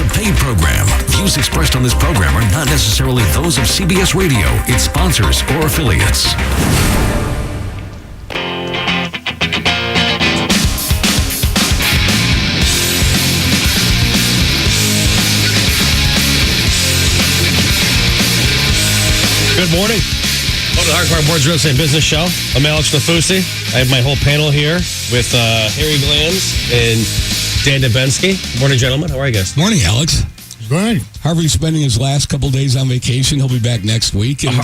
is a paid program. Views expressed on this program are not necessarily those of CBS Radio, its sponsors, or affiliates. Good morning. Welcome to the Hardcore Boards Real Estate Business Show. I'm Alex Nafusi. I have my whole panel here with Harry Glanz and Dan Dubensky. Morning, gentlemen. How are you guys? Morning, Alex. Good. Harvey's spending his last couple days on vacation. He'll be back next week. And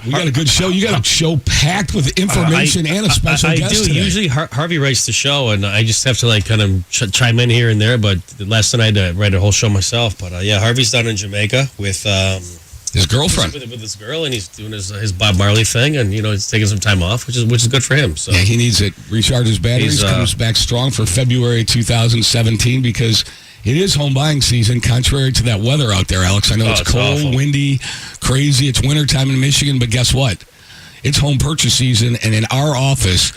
we got a good show. You got a show packed with information and a special guest I do. today. Usually Harvey writes the show, and I just have to kind of chime in here and there. But last night I had to write a whole show myself. But yeah, Harvey's down in Jamaica with... his girlfriend. With his girl, and he's doing his Bob Marley thing, and he's taking some time off, which is good for him. So yeah, he needs it. Recharge his batteries. Comes back strong for February 2017 because it is home buying season. Contrary to that weather out there, Alex. I know it's cold, awful, windy, crazy. It's wintertime in Michigan, but guess what? It's home purchase season, and in our office,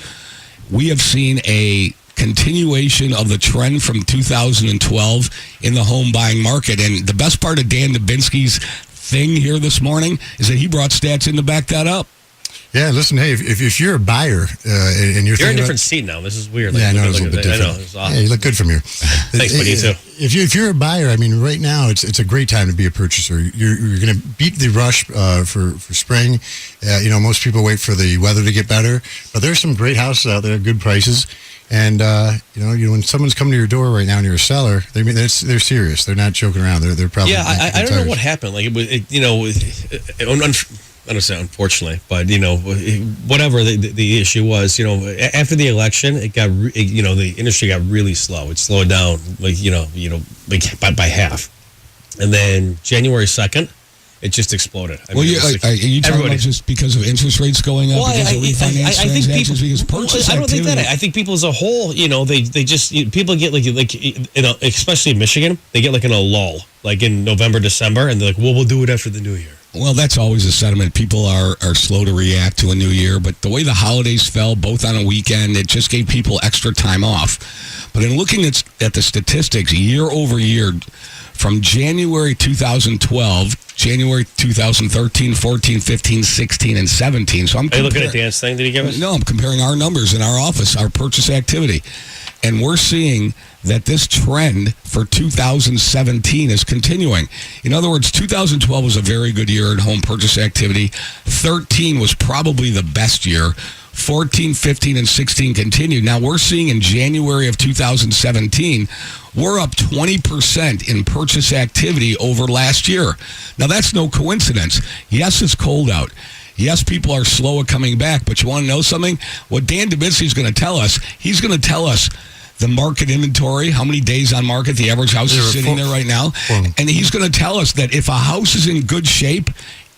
we have seen a continuation of the trend from 2012 in the home buying market. And the best part of Dan Dubensky's thing here this morning is that he brought stats in to back that up. Yeah, listen, hey, if you're a buyer and you're in a different seat now. This is weird. Yeah, I know, it's a little bit different. I know, it's awesome. Yeah, you look good from here. Thanks, buddy, you too. If you're a buyer, I mean, right now it's a great time to be a purchaser. You're going to beat the rush for spring. Most people wait for the weather to get better, but there's some great houses out there, good prices. And when someone's coming to your door right now and you're a seller, they're serious. They're not joking around. They're probably I don't know what happened. Like I don't say unfortunately, but whatever the issue was, after the election, it got the industry got really slow. It slowed down by half, and then January 2nd. It just exploded. Are you talking about just because of interest rates going up? Well, because of refinance transactions, because purchase I don't activity? think that. I think people as a whole, they just people get especially in Michigan, they get in a lull, in November, December, and they're like, well, we'll do it after the new year. Well, that's always a sentiment. People are slow to react to a new year, but the way the holidays fell, both on a weekend, it just gave people extra time off. But in looking at the statistics year over year, from January 2012, January 2013, 14, 15, 16, and 17. So I'm Are you looking at Dan's thing that he gave us? No, I'm comparing our numbers in our office, our purchase activity. And we're seeing that this trend for 2017 is continuing. In other words, 2012 was a very good year in home purchase activity. 13 was probably the best year. 14, 15, and 16 continued. Now, we're seeing in January of 2017, we're up 20% in purchase activity over last year. Now, that's no coincidence. Yes, it's cold out. Yes, people are slow at coming back, but you want to know something? What Dan Dubensky is going to tell us, he's going to tell us the market inventory, how many days on market the average house is sitting there right now. And he's going to tell us that if a house is in good shape,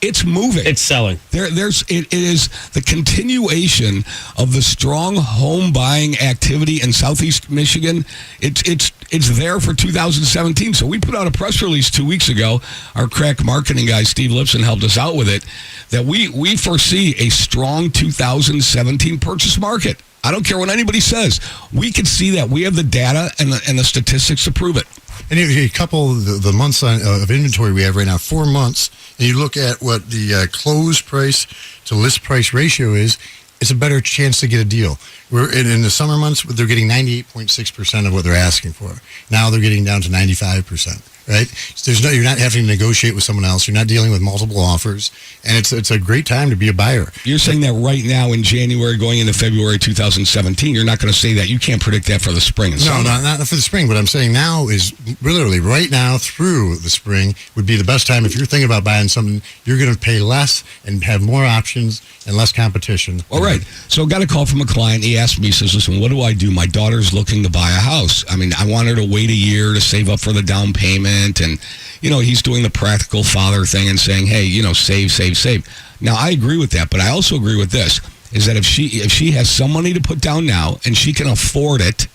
it's moving. It's selling. It is the continuation of the strong home buying activity in Southeast Michigan. It's there for 2017. So we put out a press release 2 weeks ago. Our crack marketing guy, Steve Lipson, helped us out with it, that we foresee a strong 2017 purchase market. I don't care what anybody says. We can see that. We have the data and the statistics to prove it. And if you couple the months of inventory we have right now, 4 months, and you look at what the close price to list price ratio is, it's a better chance to get a deal. We're in the summer months, they're getting 98.6% of what they're asking for. Now they're getting down to 95%. Right? So you're not having to negotiate with someone else. You're not dealing with multiple offers, and it's a great time to be a buyer. You're saying that right now in January, going into February 2017, you're not going to say that. You can't predict that for the spring and summer. No, not for the spring. What I'm saying now is literally right now through the spring would be the best time. If you're thinking about buying something, you're going to pay less and have more options and less competition. All right. So I got a call from a client. He asked me, he says, listen, what do I do? My daughter's looking to buy a house. I mean, I want her to wait a year to save up for the down payment. And, he's doing the practical father thing and saying, hey, save. Now, I agree with that, but I also agree with this, is that if she has some money to put down now and she can afford it,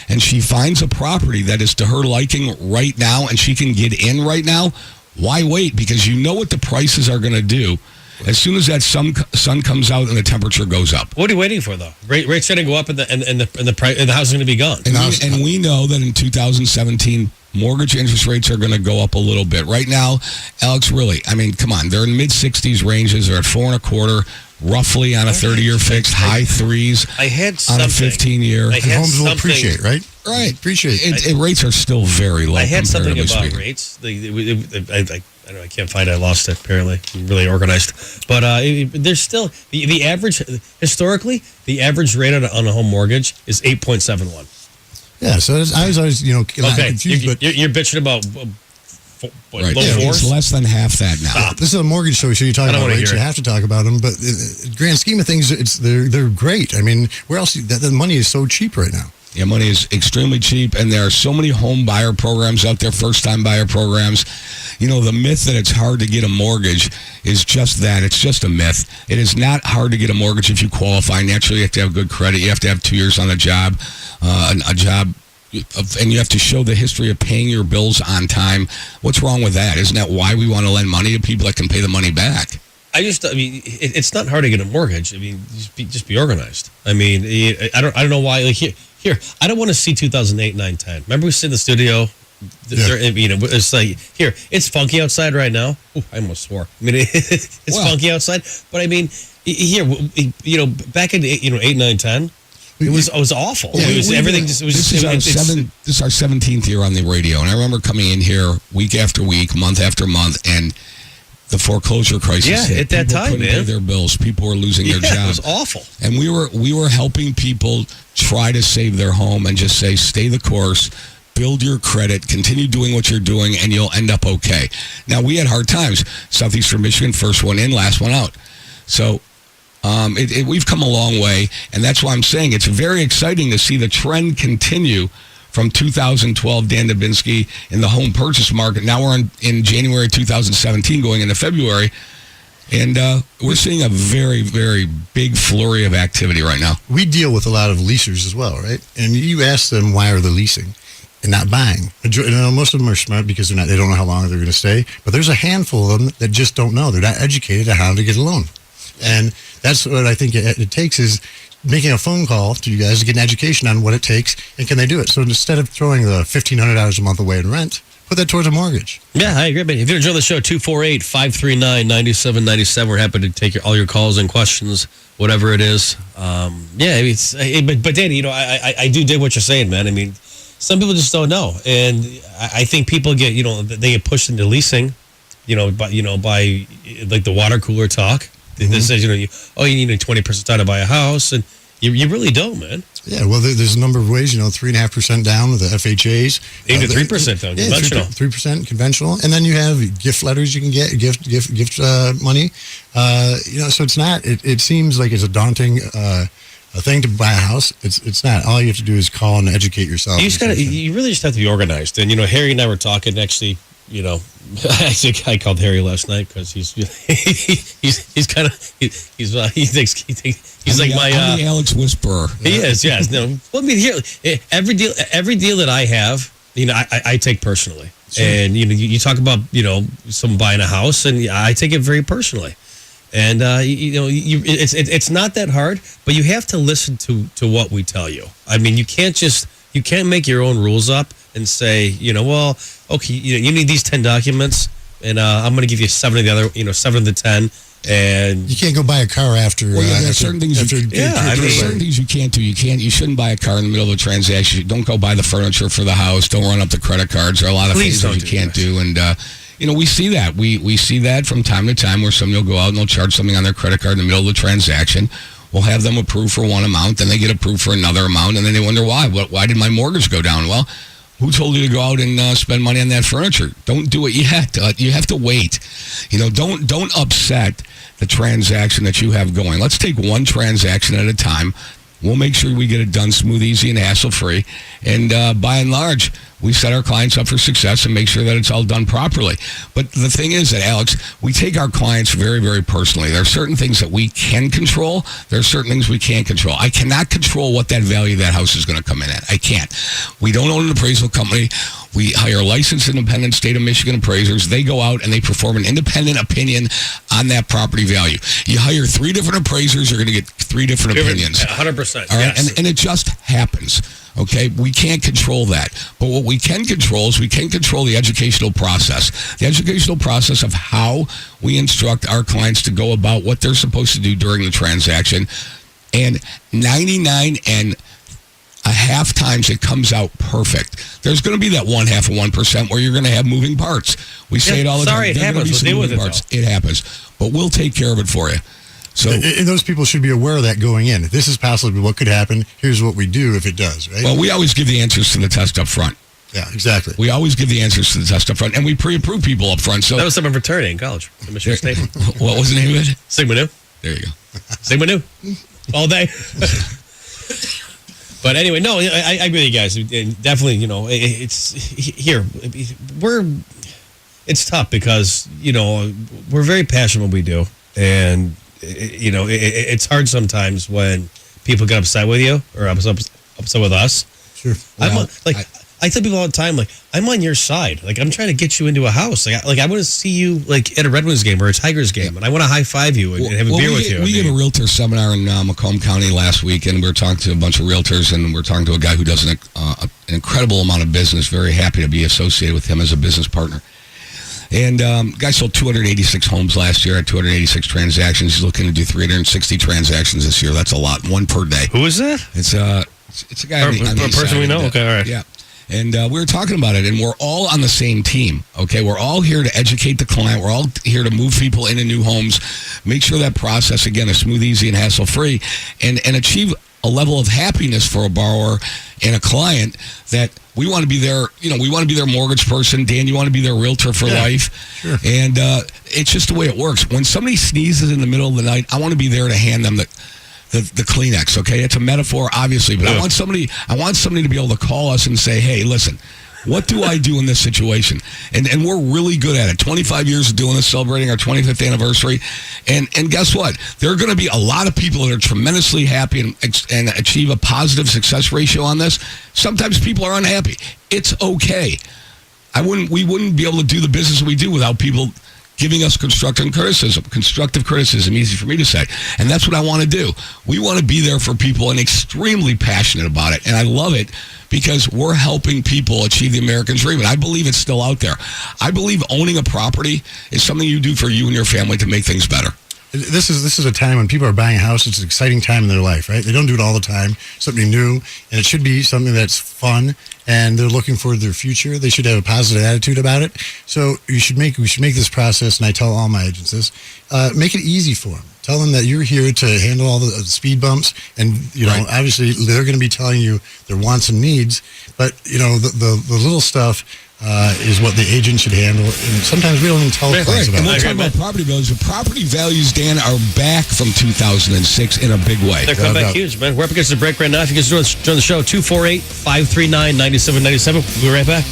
and she finds a property that is to her liking right now and she can get in right now, why wait? Because you know what the prices are going to do as soon as that sun comes out and the temperature goes up. What are you waiting for, though? Rates are going to go up and the house is going to be gone. And we know that in 2017, mortgage interest rates are going to go up a little bit. Right now, Alex, really, I mean, come on, they're in mid-60s ranges. They're at 4.25%, roughly on a 30-year fixed, high 3s I had on something. a 15-year. I And had homes will something- appreciate, right? Right. Appreciate it. Rates are still very low. I had something comparatively about speaking. rates. I don't know. I can't find it. I lost it. Apparently, I'm really organized. But there's still the average historically. The average rate on a home mortgage is 8.71. Yeah, so I was always, not Okay, confused, but you're bitching about Right. low Yeah, fours. it's less than half that now. Stop. this is a mortgage show, so you talk I don't about wanna rates. hear You it. have to talk about them, but grand scheme of things, they're great. I mean, where else? The money is so cheap right now. Yeah, money is extremely cheap, and there are so many home buyer programs out there, first-time buyer programs. The myth that it's hard to get a mortgage is just that. It's just a myth. It is not hard to get a mortgage if you qualify. Naturally, you have to have good credit. You have to have 2 years on a job, and you have to show the history of paying your bills on time. What's wrong with that? Isn't that why we want to lend money to people that can pay the money back? I mean, it's not hard to get a mortgage. I mean, just be organized. I mean, I don't know why. Like here, I don't want to see 2008, 9, 10. Remember we sit in the studio. Yeah. It's like here. It's funky outside right now. Ooh, I almost swore. I mean, it's Well. funky outside. But I mean, here, back in 8, 9, 10, it was awful. Yeah, It was we- everything. Just it was. This is our 17th year on the radio, and I remember coming in here week after week, month after month, and the foreclosure crisis. Yeah, hit. at that People time, couldn't pay man. their bills. People were losing their It was jobs. awful. And we were helping people try to save their home and just say, stay the course, build your credit, continue doing what you're doing, and you'll end up okay. Now, we had hard times. Southeastern Michigan, first one in, last one out. So we've come a long way, and that's why I'm saying it's very exciting to see the trend continue from 2012, Dan Dubinsky, in the home purchase market. Now we're in January 2017 going into February, and we're seeing a very, very big flurry of activity right now. We deal with a lot of leasers as well, right? And you ask them why are they leasing and not buying. Most of them are smart because they don't know how long they're going to stay. But there's a handful of them that just don't know. They're not educated on how to get a loan, and that's what I think it takes is making a phone call to you guys to get an education on what it takes and can they do it. So instead of throwing the $1,500 a month away in rent, put that towards a mortgage. Yeah, I agree. But if you enjoy the show, 248-539-9797. We're happy to take all your calls and questions, whatever it is. But Danny, I do dig what you're saying, man. I mean, some people just don't know, and I think people get they get pushed into leasing, by like the water cooler talk. That says you need a 20% down to buy a house, and you really don't, man. Yeah, well, there's a number of ways. 3.5% down with the FHAs, 8 to 3% down, conventional. 3% conventional, and then you have gift letters you can get, gift money. So it's not. It seems like it's a daunting a thing to buy a house. It's not. All you have to do is call and educate yourself. You really just have to be organized. And Harry and I were talking actually. I called Harry last night because he thinks like I'm the Alex Whisperer. He is, yes. No, well, I mean, here every deal that I have, I take personally. Sure. And you talk about someone buying a house, and I take it very personally. And it's not that hard, but you have to listen to what we tell you. I mean, you can't make your own rules up and say, well, okay, you need these 10 documents, and I'm going to give you 7 of the other, 7 of the 10, and you can't go buy a car after. Well, yeah, there's certain things. certain things you can't do. You shouldn't buy a car in the middle of a transaction. Don't go buy the furniture for the house. Don't run up the credit cards. There are a lot of things that you can't do, and we see that. We see that from time to time where somebody will go out and they'll charge something on their credit card in the middle of the transaction. We'll have them approved for one amount, then they get approved for another amount, and then they wonder why. Why did my mortgage go down? Well, who told you to go out and spend money on that furniture? Don't do it yet. You have to wait. Don't upset the transaction that you have going. Let's take one transaction at a time. We'll make sure we get it done smooth, easy, and hassle-free. And by and large, we set our clients up for success and make sure that it's all done properly. But the thing is that, Alex, we take our clients very, very personally. There are certain things that we can control. There are certain things we can't control. I cannot control what that value of that house is going to come in at. I can't. We don't own an appraisal company. We hire licensed independent state of Michigan appraisers. They go out and they perform an independent opinion on that property value. You hire 3 different appraisers, you're going to get 3 different opinions. 100%. All right, Yes. and it just happens. Okay, we can't control that. But what we can control is we can control the educational process. The educational process of how we instruct our clients to go about what they're supposed to do during the transaction. And 99.5 times it comes out perfect. There's going to be that 0.5% where you're going to have moving parts. We say it all the time. Sorry, it There are gonna happens. be some We'll deal moving with it, parts. It happens. But we'll take care of it for you. So And those people should be aware of that going in. This is possibly what could happen. Here's what we do if it does, right? well, we always give the answers to the test up front. Yeah, exactly. We always give the answers to the test up front, and we pre-approve people up front. So That was some fraternity in college at Michigan State. what was the name of it? Sigma Nu. There you go. Sigma Nu. All day. But anyway, no, I agree with you guys. And definitely, it's here. It's tough because, we're very passionate what we do. And, it's hard sometimes when people get upset with you or upset with us. Sure. I tell people all the time, I'm on your side. I'm trying to get you into a house. I want to see you at a Red Wings game or a Tigers game, and I want to high five you and have a beer with you. We gave a realtor seminar in Macomb County last week, and we were talking to a bunch of realtors, and we're talking to a guy who does an incredible amount of business. Very happy to be associated with him as a business partner. And guy sold 286 homes last year at 286 transactions. He's looking to do 360 transactions this year. That's a lot, one per day. Who is that? It's a guy. on the A east person side we of know? the- Okay, all right. Yeah. And we were talking about it, and we're all on the same team, okay? We're all here to educate the client. We're all here to move people into new homes, make sure that process, again, is smooth, easy, and hassle-free, and achieve a level of happiness for a borrower and a client that we want to be their, we want to be their mortgage person. Dan, you want to be their realtor for life. Sure. And it's just the way it works. When somebody sneezes in the middle of the night, I want to be there to hand them the Kleenex, okay? It's a metaphor, obviously, but I want somebody to be able to call us and say, hey, listen, what do I do in this situation? And we're really good at it. 25 years of doing this, celebrating our 25th anniversary. And guess what? There are going to be a lot of people that are tremendously happy and achieve a positive success ratio on this. Sometimes people are unhappy. It's okay. We wouldn't be able to do the business we do without people giving us constructive criticism, easy for me to say. And that's what I want to do. We want to be there for people and extremely passionate about it. And I love it because we're helping people achieve the American dream. And I believe it's still out there. I believe owning a property is something you do for you and your family to make things better. This is a time when people are buying a house. It's an exciting time in their life, right? They don't do it all the time. Something new, and it should be something that's fun. And they're looking for their future. They should have a positive attitude about it. So we should make this process. And I tell all my agents this: make it easy for them. Tell them that you're here to handle all the speed bumps, and Right. obviously they're going to be telling you their wants and needs. But the little stuff is what the agent should handle. And sometimes we don't even tell clients And about we'll it. talk about property values. The property values, Dan, are back from 2006 in a big way. They're coming back huge, man. We're up against the break right now. If you guys join the show, 248-539-9797. We'll be right back.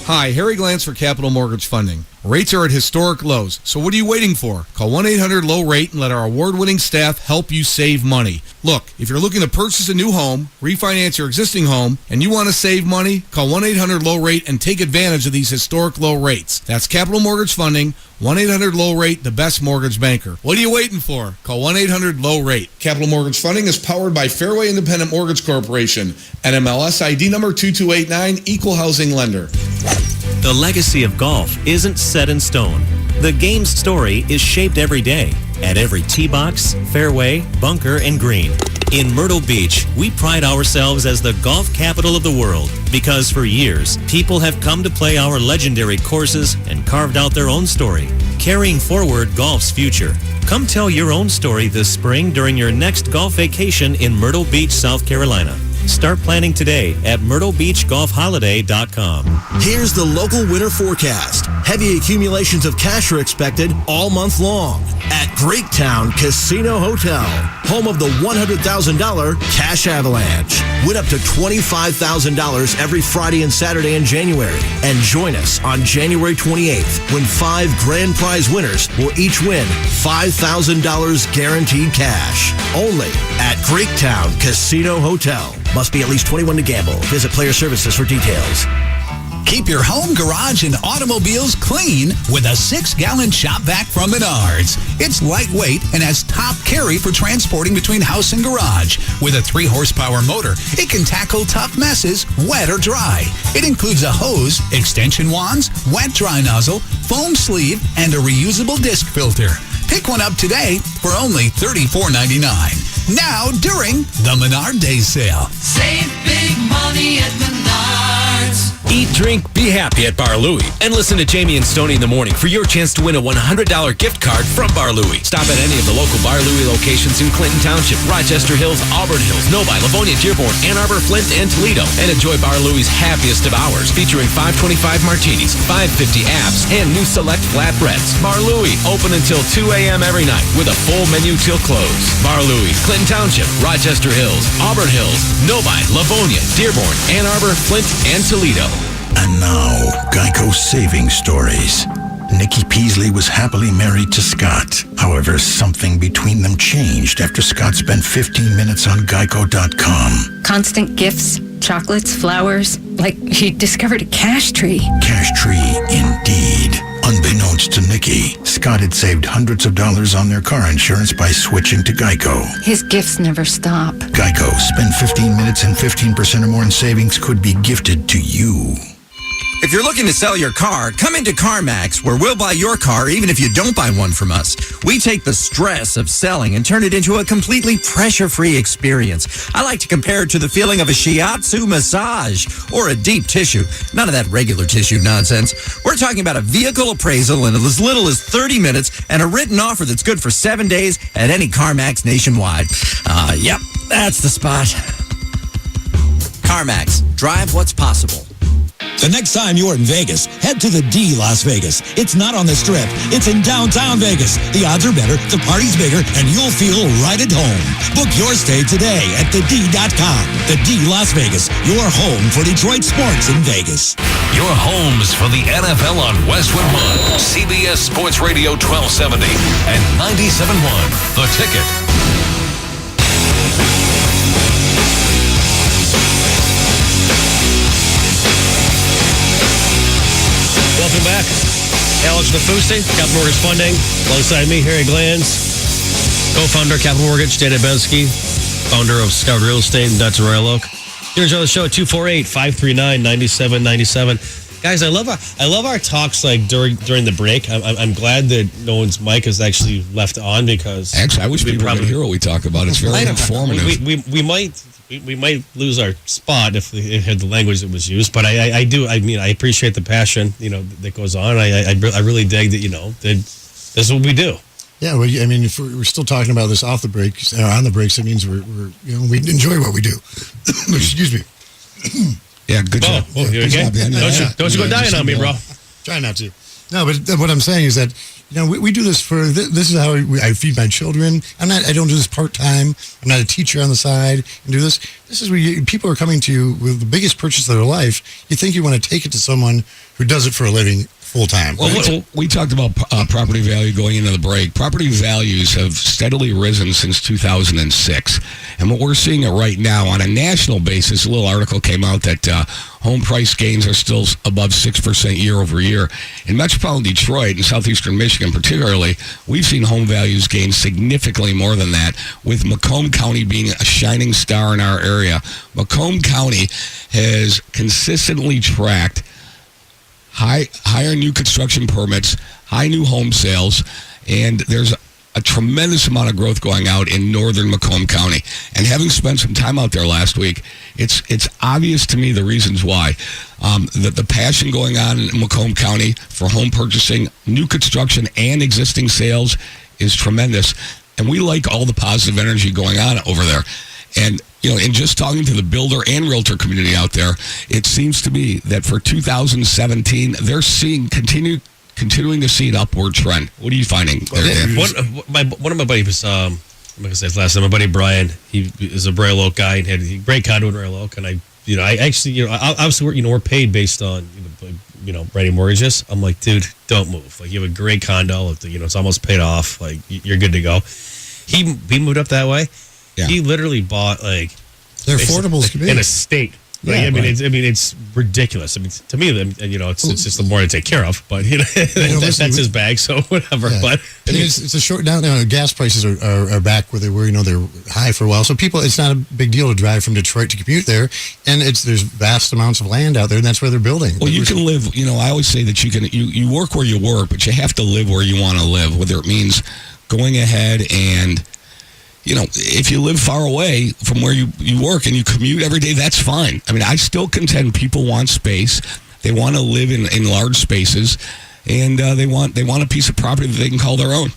Hi, Harry Glantz for Capital Mortgage Funding. Rates are at historic lows, so what are you waiting for? Call 1-800-LOW-RATE and let our award-winning staff help you save money. Look, if you're looking to purchase a new home, refinance your existing home, and you want to save money, call 1-800-LOW-RATE and take advantage of these historic low rates. That's Capital Mortgage Funding, 1-800-LOW-RATE, the best mortgage banker. What are you waiting for? Call 1-800-LOW-RATE. Capital Mortgage Funding is powered by Fairway Independent Mortgage Corporation, NMLS ID number 2289, Equal Housing Lender. The legacy of golf isn't set in stone. The game's story is shaped every day, at every tee box, fairway, bunker, and green. In Myrtle Beach, we pride ourselves as the golf capital of the world because for years, people have come to play our legendary courses and carved out their own story, carrying forward golf's future. Come tell your own story this spring during your next golf vacation in Myrtle Beach, South Carolina. Start planning today at myrtlebeachgolfholiday.com. Here's the local winter forecast. Heavy accumulations of cash are expected all month long at Greektown Casino Hotel, home of the $100,000 Cash Avalanche. Win up to $25,000 every Friday and Saturday in January. And join us on January 28th when 5 grand prize winners will each win $5,000 guaranteed cash. Only at Greektown Casino Hotel. Must be at least 21 to gamble. Visit Player Services for details. Keep your home, garage, and automobiles clean with a 6-gallon shop vac from Menards. It's lightweight and has top carry for transporting between house and garage. With a 3-horsepower motor, it can tackle tough messes, wet or dry. It includes a hose, extension wands, wet dry nozzle, foam sleeve, and a reusable disc filter. Pick one up today for only $34.99. Now during the Menard Day Sale. Save big money at Menards. Eat, drink, be happy at Bar Louie. And listen to Jamie and Stoney in the morning for your chance to win a $100 gift card from Bar Louie. Stop at any of the local Bar Louie locations in Clinton Township, Rochester Hills, Auburn Hills, Novi, Livonia, Dearborn, Ann Arbor, Flint, and Toledo. And enjoy Bar Louie's happiest of hours, featuring 525 martinis, 550 apps, and new select flatbreads. Bar Louie, open until 2 a.m. every night with a full menu till close. Bar Louie, Clinton Township, Rochester Hills, Auburn Hills, Novi, Livonia, Dearborn, Ann Arbor, Flint, and Toledo. And now, Geico Saving Stories. Nikki Peasley was happily married to Scott. However, something between them changed after Scott spent 15 minutes on Geico.com. Constant gifts, chocolates, flowers, like he discovered a cash tree. Cash tree, indeed. Unbeknownst to Nikki, Scott had saved hundreds of dollars on their car insurance by switching to Geico. His gifts never stop. Geico. Spend 15 minutes and 15% or more in savings could be gifted to you. If you're looking to sell your car, come into CarMax, where we'll buy your car even if you don't buy one from us. We take the stress of selling and turn it into a completely pressure-free experience. I like to compare it to the feeling of a shiatsu massage or a deep tissue. None of that regular tissue nonsense. We're talking about a vehicle appraisal in as little as 30 minutes and a written offer that's good for 7 days at any CarMax nationwide. Yep, that's the spot. CarMax. Drive what's possible. The next time you're in Vegas, head to the D Las Vegas. It's not on the Strip. It's in downtown Vegas. The odds are better, the party's bigger, and you'll feel right at home. Book your stay today at thed.com. The D Las Vegas, your home for Detroit sports in Vegas. Your homes for the NFL on Westwood One, CBS Sports Radio 1270 and 97.1. The Ticket. Welcome back. Alex Nafusi, Capital Mortgage Funding. Alongside me, Harry Glanz, co-founder, Capital Mortgage, Dana Bensky, founder of Scout Real Estate and Dutch Royal Oak. Here to join the show at 248-539-9797. Guys, I love our talks like during the break. I'm glad that no one's mic is actually left on because actually I wish people could hear what we talk about. It's very informative. We might lose our spot if it had the language that was used, but I appreciate the passion that goes on. I really dig that that this is what we do. Yeah, well, I mean, if we're still talking about this off the break, on the breaks, it means we enjoy what we do. Excuse me. Yeah, good job. Well, you okay? Don't you go dying on me, bro. Try not to. No, but what I'm saying is that we do this for this is how I feed my children. I don't do this part time. I'm not a teacher on the side and do this. This is where people are coming to you with the biggest purchase of their life. You think you want to take it to someone who does it for a living full time. Well, we talked about property value going into the break. Property values have steadily risen since 2006. And what we're seeing right now on a national basis, a little article came out that home price gains are still above 6% year over year. In metropolitan Detroit and southeastern Michigan particularly, we've seen home values gain significantly more than that, with Macomb County being a shining star in our area. Macomb County has consistently tracked higher new construction permits, high new home sales, and there's a tremendous amount of growth going out in northern Macomb County. And having spent some time out there last week, it's obvious to me the reasons why. That the passion going on in Macomb County for home purchasing, new construction, and existing sales is tremendous. And we like all the positive energy going on over there. And in just talking to the builder and realtor community out there, it seems to me that for 2017, they're seeing continuing to see an upward trend. What are you finding there, one of my buddies, I'm not going to say his last name, my buddy Brian, he is a Royal Oak guy and had a great condo in Royal Oak. And I actually, obviously we're paid based on, writing mortgages. I'm like, dude, don't move. Like, you have a great condo. It's almost paid off. Like, you're good to go. He moved up that way. Yeah. He literally bought they're affordable as can be. An estate. Like, Yeah, I mean, right. it's ridiculous. I mean, to me, it's just the more to take care of. But that's his bag, so whatever. Yeah. But I mean, it's a short down. Gas prices are back where they were. They're high for a while. So people, it's not a big deal to drive from Detroit to commute there. And there's vast amounts of land out there, and that's where they're building. Well, you can live. I always say that you work where you work, but you have to live where you want to live. Whether it means going ahead and, if you live far away from where you work and you commute every day, that's fine. I mean, I still contend people want space. They want to live in large spaces, and they want a piece of property that they can call their own.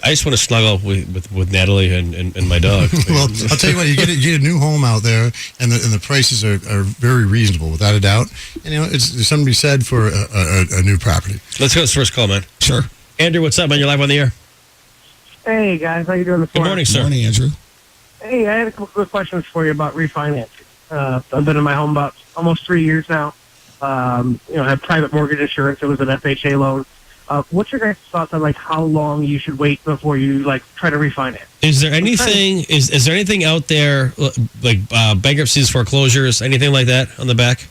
I just want to snuggle with Natalie and my dog. Well, I'll tell you what, you get a new home out there, and the prices are very reasonable, without a doubt. And there's something to be said for a new property. Let's go to this first call, man. Sure. Andrew, what's up, man? You're live on the air. Hey, guys. How you doing this Good morning, sir. Good morning, Andrew. Hey, I had a couple quick questions for you about refinancing. I've been in my home about almost 3 years now. I have private mortgage insurance. It was an FHA loan. What's your guys' thoughts on how long you should wait before you try to refinance? Is there anything? Is there anything out there like bankruptcies, foreclosures, anything like that on the back?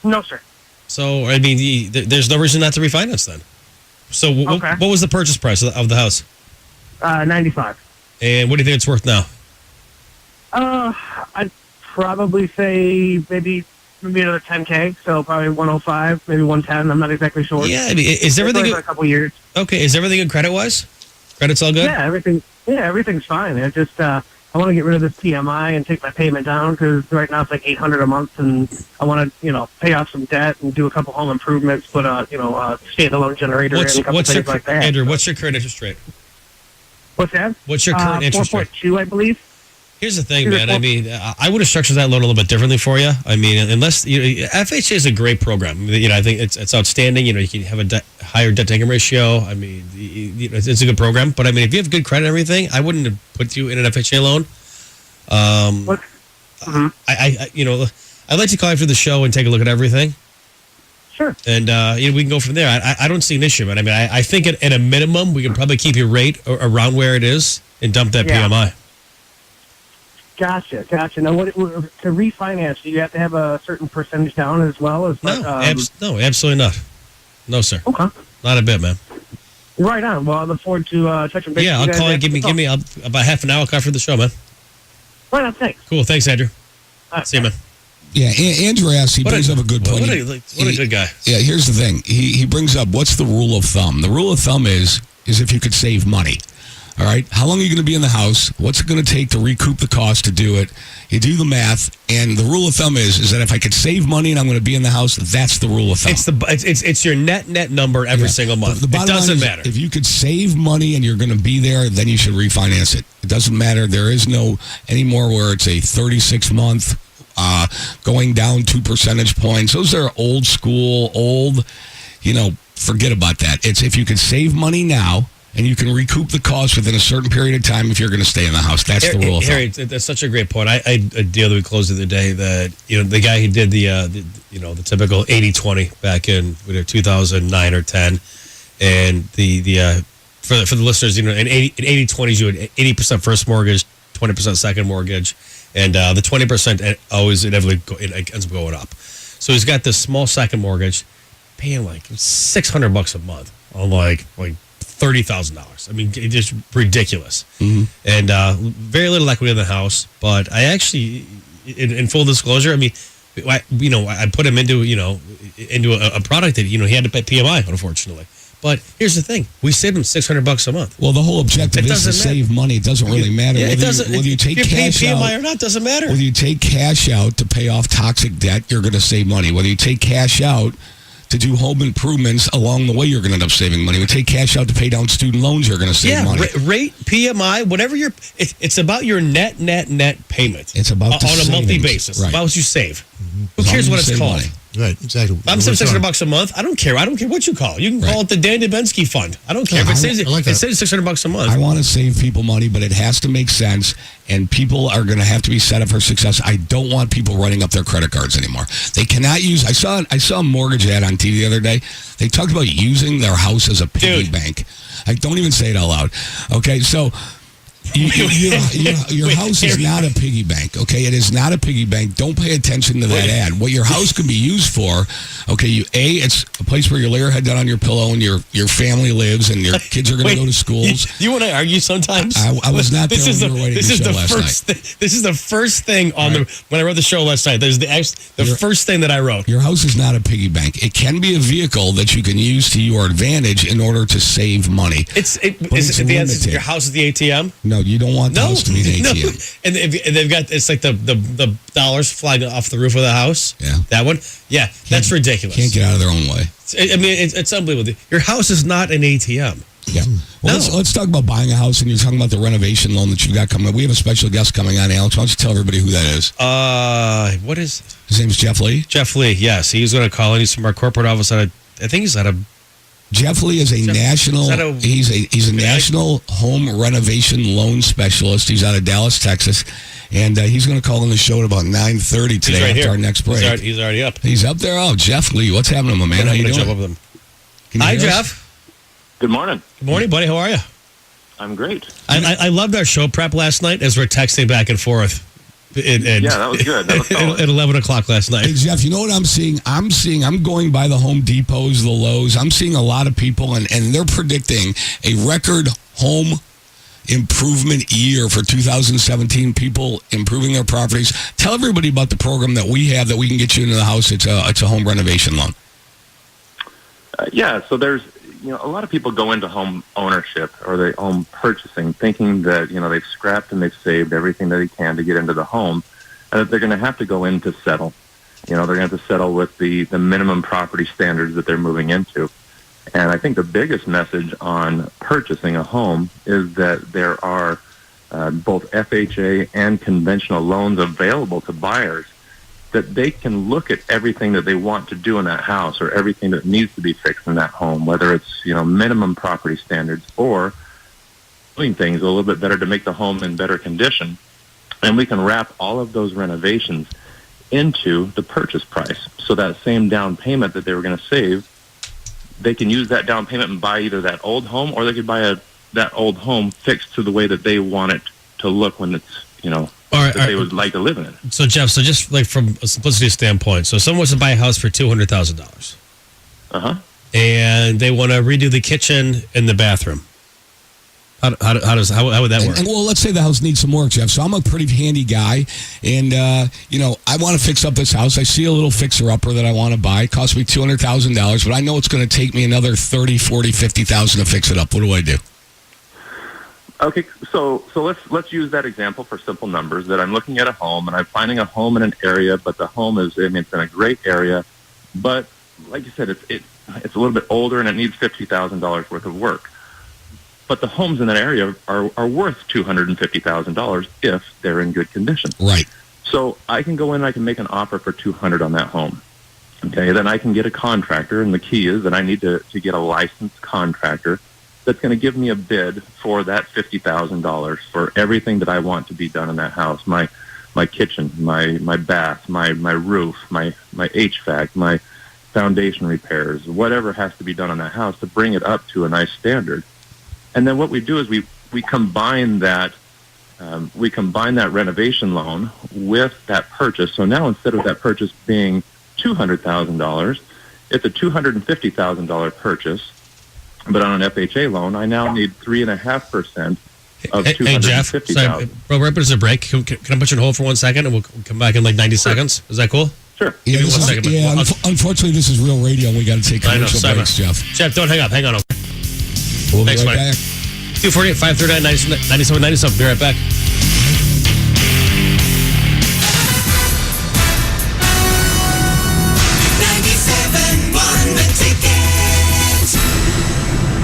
No, sir. So I mean, there's no reason not to refinance then. So what was the purchase price of the house? 95. And what do you think it's worth now? I'd probably say maybe another 10K, so probably 105, maybe 110. I'm not exactly sure. Yeah, I mean, is everything for a couple years? Okay, is everything good credit-wise? Credit's all good? Yeah, everything's fine. I just I want to get rid of this PMI and take my payment down because right now it's like $800 a month, and I want to pay off some debt and do a couple home improvements, put a standalone generator and a couple things like that. Andrew, what's your current interest rate? What's that? What's your current interest rate? 4.2, I believe. Here's the thing, man. I mean, I would have structured that loan a little bit differently for you. I mean, unless FHA is a great program. I think it's outstanding. You can have a higher debt-to-income ratio. I mean, it's a good program. But I mean, if you have good credit and everything, I wouldn't have put you in an FHA loan. I'd like to call after the show and take a look at everything. Sure. And we can go from there. I don't see an issue, man. I mean, I think at a minimum, we can probably keep your rate around where it is and dump that PMI. Gotcha. Now, to refinance, do you have to have a certain percentage down as well? No, absolutely not. No, sir. Okay. Not a bit, man. Right on. Well, I look forward to touching base. Yeah, I'll call you. Give me about half an hour. I'll call for the show, man. Right on. Thanks. Cool. Thanks, Andrew. See you, man. Yeah, Andrew asks, he brings up a good point. What a good guy. Yeah, here's the thing. He brings up, what's the rule of thumb? The rule of thumb is if you could save money. All right? How long are you going to be in the house? What's it going to take to recoup the cost to do it? You do the math, and the rule of thumb is that if I could save money and I'm going to be in the house, that's the rule of thumb. It's your net number every single month. The it doesn't matter. If you could save money and you're going to be there, then you should refinance it. It doesn't matter. There is no anymore where it's a 36-month going down 2 percentage points. Those are old school, forget about that. It's if you could save money now and you can recoup the cost within a certain period of time if you're going to stay in the house. That's the rule of thumb. Harry, that's such a great point. I had a deal that we closed the other day that, the guy who did the typical 80-20 back in 2009 or 10. And for the listeners, in 80-20s, you had 80% first mortgage, 20% second mortgage. And the 20% always inevitably ends up going up. So he's got this small second mortgage, paying like $600 a month on like $30,000. I mean, it's just ridiculous. Mm-hmm. And very little equity in the house. But I actually, in full disclosure, I mean, I put him into a product that he had to pay PMI, unfortunately. But here's the thing: we saved him $600 a month. Well, the whole objective is to save money. It doesn't really matter whether you take cash out PMI or not. Doesn't matter. Whether you take cash out to pay off toxic debt, you're going to save money. Whether you take cash out to do home improvements along the way, you're going to end up saving money. When you take cash out to pay down student loans, you're going to save money. Rate, PMI, whatever it's about your net payment. It's about on a monthly basis. Right. About what you save. Mm-hmm. Who cares what it's called? Money. Right, exactly. If I'm saving $600 a month, I don't care. I don't care what you call it. You can call it the Dan Dubensky Fund. I don't care. If it saves $600 a month. I want to save people money, but it has to make sense, and people are going to have to be set up for success. I don't want people running up their credit cards anymore. They cannot use. I saw a mortgage ad on TV the other day. They talked about using their house as a piggy bank. I don't even say it out loud. Okay, so Your house is not a piggy bank, okay? It is not a piggy bank. Don't pay attention to that ad. What your house can be used for, okay, it's a place where you lay your head down on your pillow and your family lives and your kids are going to go to schools. You want to argue sometimes? I was not there when you were writing the show last night. This is the first thing on when I wrote the show last night. There's the first thing that I wrote. Your house is not a piggy bank. It can be a vehicle that you can use to your advantage in order to save money. Your house is the ATM? No, you don't want the house to be the ATM. No. And they've got, it's like the dollars flying off the roof of the house. Yeah. That one? Yeah, that's ridiculous. Can't get out of their own way. It's unbelievable. Your house is not an ATM. Yeah. Well, let's talk about buying a house, and you're talking about the renovation loan that you got coming up. We have a special guest coming on, Alex. Why don't you tell everybody who that is? What is... His name is Jeff Lee? Jeff Lee, yes. He's going to call in. He's from our corporate office. I think he's at a... Jeff Lee is a national. He's a national home renovation loan specialist. He's out of Dallas, Texas, and he's going to call in the show at about 9:30 today after our next break. He's already up. He's up there. Oh, Jeff Lee, what's happening, my man? How you doing? Jump over them. Hi, Jeff. Good morning. Good morning, buddy. How are you? I'm great. I loved our show prep last night as we're texting back and forth. Yeah, that was good. That was solid. At 11 o'clock last night. Hey, Jeff, you know what I'm seeing? I'm going by the Home Depots, the Lowe's. I'm seeing a lot of people, and they're predicting a record home improvement year for 2017. People improving their properties. Tell everybody about the program that we have that we can get you into the house. It's a home renovation loan. Yeah, so there's a lot of people go into home ownership or the home purchasing thinking that, they've scrapped and they've saved everything that they can to get into the home, and that they're going to have to go in to settle. They're going to have to settle with the minimum property standards that they're moving into. And I think the biggest message on purchasing a home is that there are both FHA and conventional loans available to buyers, that they can look at everything that they want to do in that house or everything that needs to be fixed in that home, whether it's, minimum property standards or doing things a little bit better to make the home in better condition. And we can wrap all of those renovations into the purchase price. So that same down payment that they were going to save, they can use that down payment and buy either that old home, or they could buy that old home fixed to the way that they want it to look when it's, that they would like to live in it. So, Jeff, just like from a simplicity standpoint, so someone wants to buy a house for $200,000. And they want to redo the kitchen and the bathroom. How would that work? And, well, let's say the house needs some work, Jeff. So I'm a pretty handy guy, and I want to fix up this house. I see a little fixer-upper that I want to buy. It costs me $200,000, but I know it's going to take me another $30,000, $40,000, $50,000 to fix it up. What do I do? Okay, so let's use that example for simple numbers. That I'm looking at a home and I'm finding a home in an area, but the home is it's in a great area, but like you said, it's a little bit older and it needs $50,000 worth of work. But the homes in that area are worth $250,000 if they're in good condition. Right. So I can go in and I can make an offer for $200,000 on that home. Okay, then I can get a contractor, and the key is that I need to get a licensed contractor that's going to give me a bid for that $50,000 for everything that I want to be done in that house. My kitchen, my bath, my roof, my HVAC, my foundation repairs, whatever has to be done on that house to bring it up to a nice standard. And then what we do is we combine that renovation loan with that purchase. So now instead of that purchase being $200,000, it's a $250,000 purchase. But on an FHA loan, I now need 3.5% of $250,000. Hey, Jeff, sorry, bro, right as a break. Can I put you on hold for 1 second, and we'll come back in like 90 seconds? Is that cool? Sure. Yeah, Give me 1 second. Unfortunately, this is real radio, and we got to take commercial breaks, Jeff. Jeff, don't hang up. Hang on. We'll Thanks, be right back. 248-539-9797. Be right back.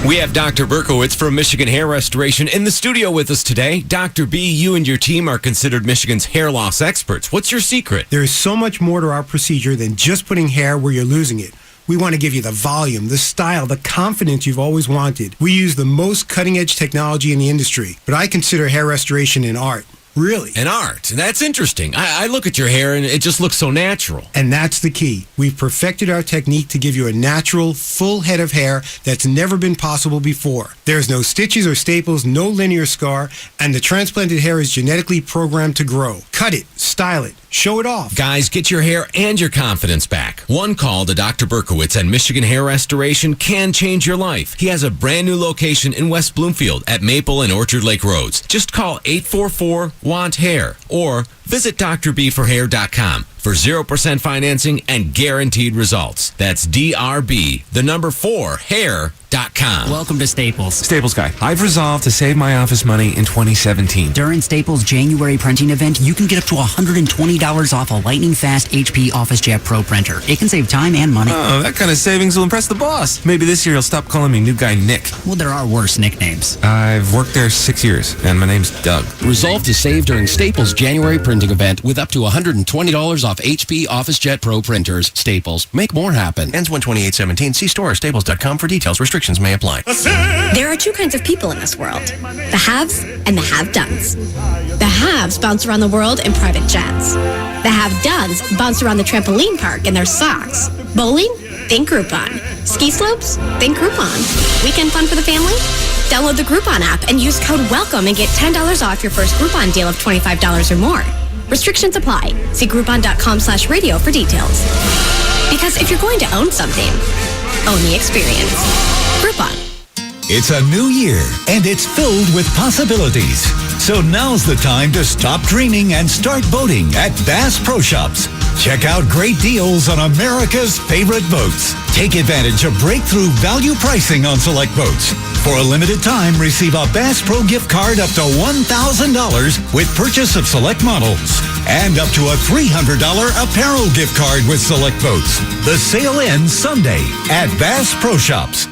We have Dr. Berkowitz from Michigan Hair Restoration in the studio with us today. Dr. B, you and your team are considered Michigan's hair loss experts. What's your secret? There is so much more to our procedure than just putting hair where you're losing it. We want to give you the volume, the style, the confidence you've always wanted. We use the most cutting-edge technology in the industry, but I consider hair restoration an art. Really. An art. That's interesting. I look at your hair and it just looks so natural. And that's the key. We've perfected our technique to give you a natural, full head of hair that's never been possible before. There's no stitches or staples, no linear scar, and the transplanted hair is genetically programmed to grow. Cut it, style it, show it off. Guys, get your hair and your confidence back. One call to Dr. Berkowitz and Michigan Hair Restoration can change your life. He has a brand new location in West Bloomfield at Maple and Orchard Lake Roads. Just call 844-WANT-HAIR or visit drbeforhair.com for 0% financing and guaranteed results. That's DRB4hair.com. Welcome to Staples. Staples guy. I've resolved to save my office money in 2017. During Staples' January printing event, you can get up to $120 off a lightning-fast HP OfficeJet Pro printer. It can save time and money. Oh, that kind of savings will impress the boss. Maybe this year he'll stop calling me new guy Nick. Well, there are worse nicknames. I've worked there 6 years, and my name's Doug. Resolve to save during Staples' January printing event with up to $120 off HP OfficeJet Pro printers. Staples. Make more happen. Ends 1/28/17. See store or staples.com for details. Restrictions may apply. There are two kinds of people in this world, the haves and the have-dones. The haves bounce around the world in private jets. The have-dones bounce around the trampoline park in their socks. Bowling? Think Groupon. Ski slopes? Think Groupon. Weekend fun for the family? Download the Groupon app and use code WELCOME and get $10 off your first Groupon deal of $25 or more. Restrictions apply. See Groupon.com/radio for details. Because if you're going to own something, own the experience. Groupon. It's a new year, and it's filled with possibilities. So now's the time to stop dreaming and start boating at Bass Pro Shops. Check out great deals on America's favorite boats. Take advantage of breakthrough value pricing on select boats. For a limited time, receive a Bass Pro gift card up to $1,000 with purchase of select models. And up to a $300 apparel gift card with select boats. The sale ends Sunday at Bass Pro Shops.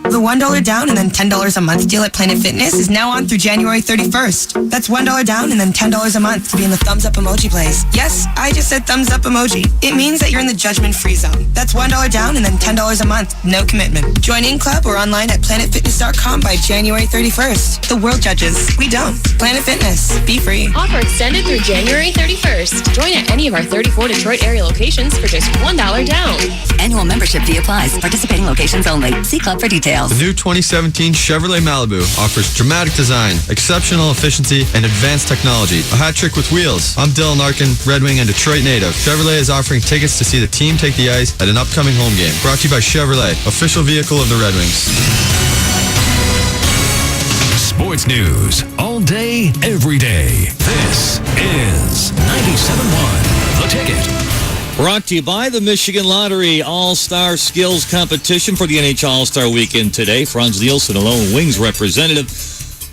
The $1 down and then $10 a month deal at Planet Fitness is now on through January 31st. That's $1 down and then $10 a month to be in the thumbs up emoji plays. Yes, I just said thumbs up emoji. It means that you're in the judgment-free zone. That's $1 down and then $10 a month. No commitment. Join in club or online at planetfitness.com by January 31st. The world judges. We don't. Planet Fitness. Be free. Offer extended through January 31st. Join at any of our 34 Detroit area locations for just $1 down. Annual membership fee applies. Participating locations only. See club for details. The new 2017 Chevrolet Malibu offers dramatic design, exceptional efficiency, and advanced technology. A hat trick with wheels. I'm Dylan Larkin, Red Wing and Detroit native. Chevrolet is offering tickets to see the team take the ice at an upcoming home game. Brought to you by Chevrolet, official vehicle of the Red Wings. Sports news all day, every day. This is 97.1 The Ticket. Brought to you by the Michigan Lottery All-Star Skills Competition for the NHL All-Star Weekend today. Franz Nielsen, a Lone Wings representative.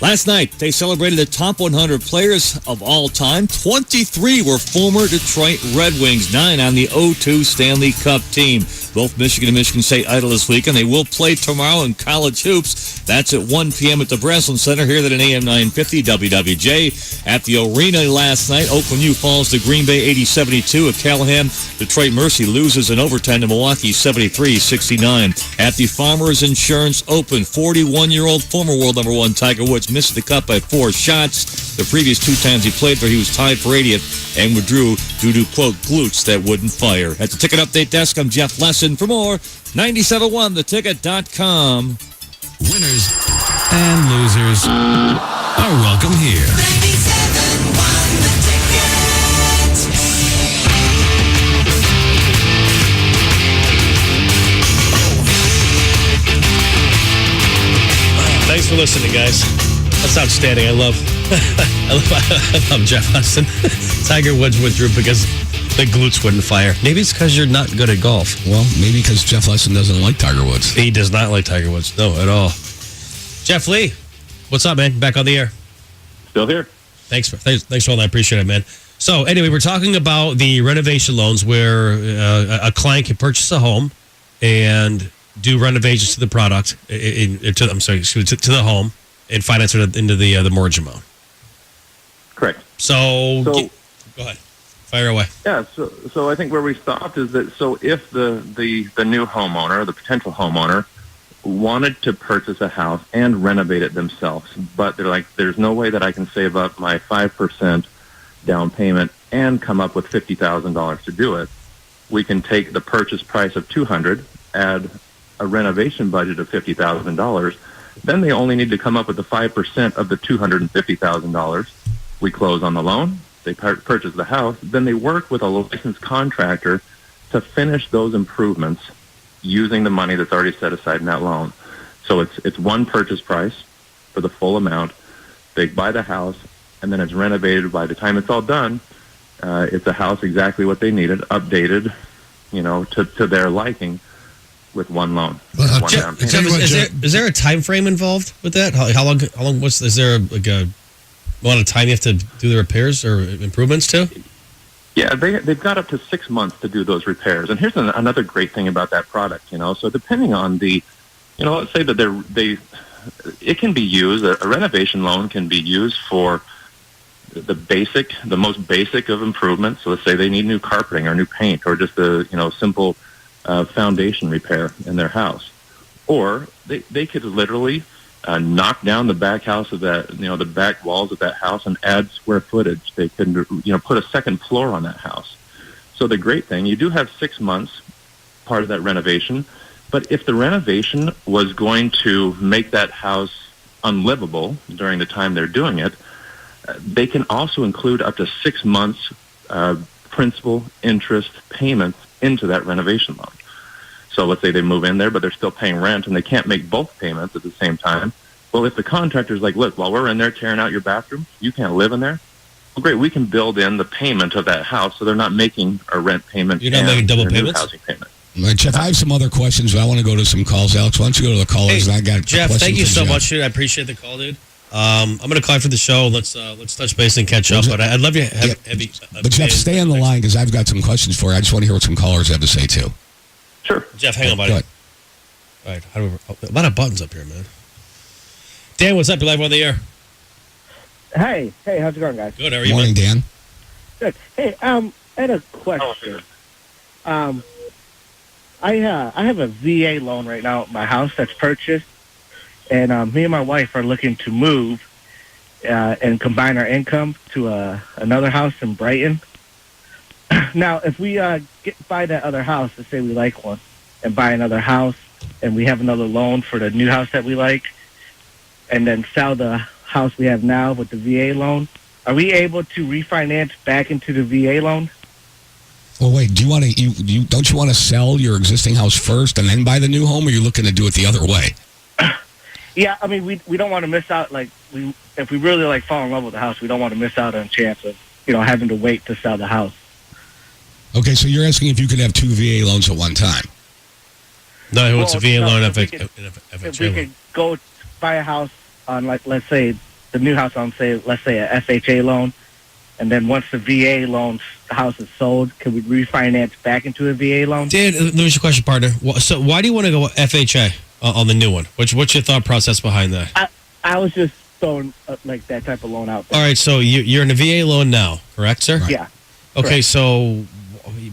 Last night, they celebrated the top 100 players of all time. 23 were former Detroit Red Wings, 9 on the 0-2 Stanley Cup team. Both Michigan and Michigan State idle this weekend. They will play tomorrow in college hoops. That's at 1 p.m. at the Breslin Center here at an AM 950 WWJ. At the arena last night, Oakland U falls to Green Bay 80-72. At Callahan, Detroit Mercy loses in overtime to Milwaukee 73-69. At the Farmers Insurance Open, 41-year-old former world number 1 Tiger Woods missed the cut by 4 shots. The previous 2 times he played there, he was tied for 80th and withdrew due to, quote, glutes that wouldn't fire. At the Ticket Update Desk, I'm Jeff Lesson. For more, 97.1theticket.com. Winners and losers are welcome here. 97.1 The Ticket. Thanks for listening, guys. That's outstanding. I love Jeff Hudson. Tiger Woods withdrew because the glutes wouldn't fire. Maybe it's because you're not good at golf. Well, maybe because Jeff Lesson doesn't like Tiger Woods. He does not like Tiger Woods. No, at all. Jeff Lee, what's up, man? Back on the air. Still here. Thanks for all that. I appreciate it, man. So, anyway, we're talking about the renovation loans where a client can purchase a home and do renovations to the product, to the home, and finance it into the mortgage amount. Correct. So go ahead. Fire away. Yeah, so I think where we stopped is that if the new homeowner, the potential homeowner, wanted to purchase a house and renovate it themselves, but they're like, there's no way that I can save up my 5% down payment and come up with $50,000 to do it, we can take the purchase price of $200,000, add a renovation budget of $50,000. Then they only need to come up with the 5% of the $250,000. We close on the loan. They purchase the house. Then they work with a licensed contractor to finish those improvements using the money that's already set aside in that loan. So it's one purchase price for the full amount. They buy the house, and then it's renovated. By the time it's all done, it's a house exactly what they needed, updated, to their liking, with one loan. One down payment. Is there a time frame involved with that? How long? Is there a amount of time you have to do the repairs or improvements to? Yeah, they've got up to 6 months to do those repairs. And here's another great thing about that product. So depending on the, let's say that it can be used. A renovation loan can be used for the most basic of improvements. So let's say they need new carpeting or new paint or just a simple foundation repair in their house, or they could literally knock down the back house of that, the back walls of that house and add square footage. They could put a second floor on that house. So the great thing, you do have 6 months part of that renovation, but if the renovation was going to make that house unlivable during the time they're doing it, they can also include up to 6 months principal interest payments into that renovation loan. So let's say they move in there, but they're still paying rent and they can't make both payments at the same time. Well, if the contractor's like, look, while we're in there tearing out your bathroom, you can't live in there. Well, great, we can build in the payment of that house so they're not making a rent payment. You're not making double and a new payments? housing payment. All right, Jeff, I have some other questions, but I want to go to some calls. Alex, why don't you go to the callers? Hey, I got Jeff, a question thank you for so Jeff. much, dude. I appreciate the call, dude. I'm going to call for the show. Let's touch base and catch up. But I'd love you to have But Jeff, stay on the line because I've got some questions for you. I just want to hear what some callers have to say, too. Sure. Jeff, hang on, buddy. Go ahead. All right. A lot of buttons up here, man. Dan, what's up? You're live on the air. Hey, how's it going, guys? Good. How are you, Morning, man? Dan. Good. Hey, I had a question. I have a VA loan right now at my house that's purchased, and me and my wife are looking to move and combine our income to another house in Brighton. Now, if we buy that other house, let's say we like one, and buy another house, and we have another loan for the new house that we like, and then sell the house we have now with the VA loan, are we able to refinance back into the VA loan? Well, wait, do you want to? Don't you want to sell your existing house first and then buy the new home, or are you looking to do it the other way? Yeah, I mean, we don't want to miss out. Like, if we really fall in love with the house, we don't want to miss out on a chance of having to wait to sell the house. Okay, so you're asking if you could have two VA loans at one time. No, it's a VA loan. If we could go buy a house on, let's say, the new house on, let's say, a FHA loan, and then once the VA loan house is sold, can we refinance back into a VA loan? Dan, let me ask you a question, partner. So why do you want to go FHA on the new one? What's your thought process behind that? I was just throwing that type of loan out there. All right, so you're in a VA loan now, correct, sir? Yeah. Okay, correct. So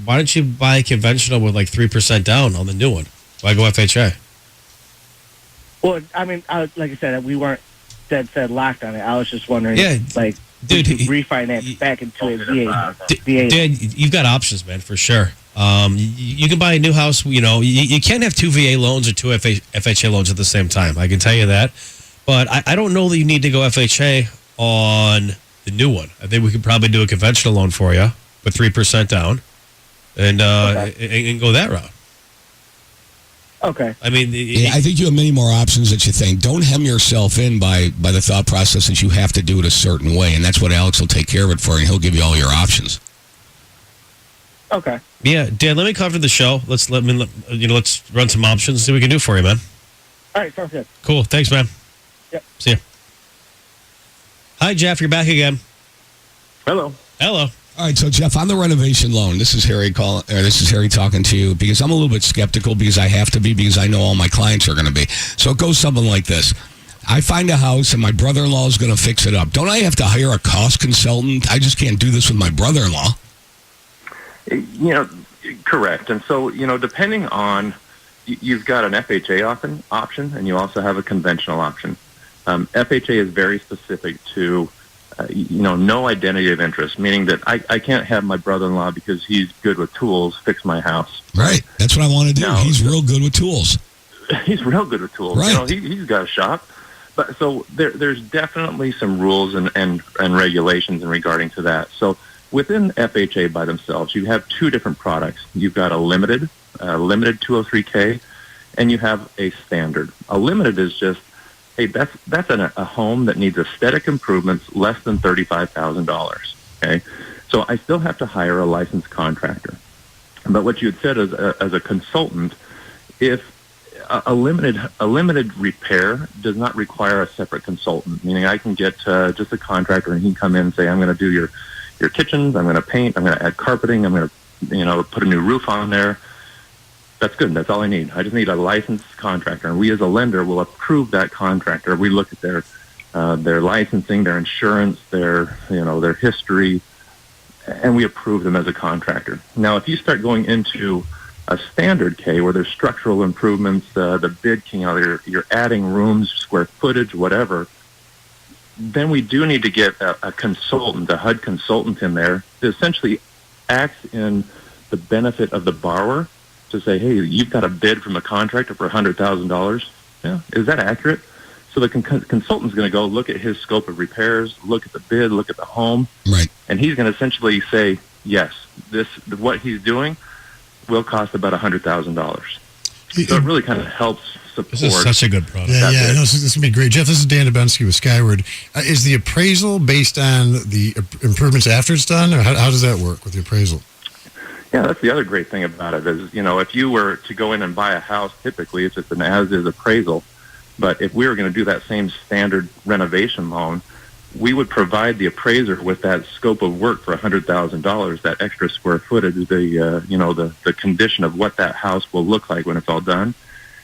why don't you buy conventional with 3% down on the new one? Why go FHA? Well, I mean, like I said, we weren't dead set locked on it. I was just wondering, dude, refinance back into a VA. Dan, you've got options, man, for sure. You can buy a new house. You can't have two VA loans or two FHA loans at the same time. I can tell you that. But I don't know that you need to go FHA on the new one. I think we could probably do a conventional loan for you with 3% down and go that route. Okay. I mean, I think you have many more options that you think. Don't hem yourself in by the thought process that you have to do it a certain way, and that's what Alex will take care of it for you, and he'll give you all your options. Okay. Yeah, Dan, let me cover the show. Let's run some options, see what we can do for you, man. All right, sounds good. Cool. Thanks, man. Yep. See ya. Hi, Jeff. You're back again. Hello. All right, so Jeff, on the renovation loan, this is Harry talking to you because I'm a little bit skeptical because I have to be because I know all my clients are going to be. So it goes something like this. I find a house and my brother-in-law is going to fix it up. Don't I have to hire a cost consultant? I just can't do this with my brother-in-law. Correct. And so, depending on, you've got an FHA option and you also have a conventional option. FHA is very specific to no identity of interest, meaning that I can't have my brother-in-law because he's good with tools fix my house. Right. That's what I want to do. No. He's real good with tools. He's real good with tools. Right. He's got a shop. But so there's definitely some rules and regulations in regarding to that. So within FHA by themselves, you have two different products. You've got a limited 203K, and you have a standard. A limited is just, hey, that's a home that needs aesthetic improvements less than $35,000. Okay, so I still have to hire a licensed contractor. But what you had said as a consultant, if a limited repair does not require a separate consultant, meaning I can get just a contractor and he can come in and say, I'm going to do your kitchens, I'm going to paint, I'm going to add carpeting, I'm going to put a new roof on there. That's good. That's all I need. I just need a licensed contractor, and we as a lender will approve that contractor. We look at their licensing, their insurance, their history, and we approve them as a contractor. Now, if you start going into a standard K where there's structural improvements, the bid, you're adding rooms, square footage, whatever, then we do need to get a consultant, a HUD consultant in there that essentially acts in the benefit of the borrower to say, hey, you've got a bid from a contractor for $100,000. Yeah, is that accurate? So the consultant's going to go look at his scope of repairs, look at the bid, look at the home, right, and he's going to essentially say, yes, what he's doing will cost about $100,000. So it really kind of helps support. This is such a good product. Yeah, no, this is going to be great. Jeff, this is Dan Dubensky with Skyward. Is the appraisal based on the improvements after it's done, or how does that work with the appraisal? Yeah, that's the other great thing about it is, if you were to go in and buy a house, typically it's just an as-is appraisal. But if we were going to do that same standard renovation loan, we would provide the appraiser with that scope of work for $100,000, that extra square footage, the condition of what that house will look like when it's all done.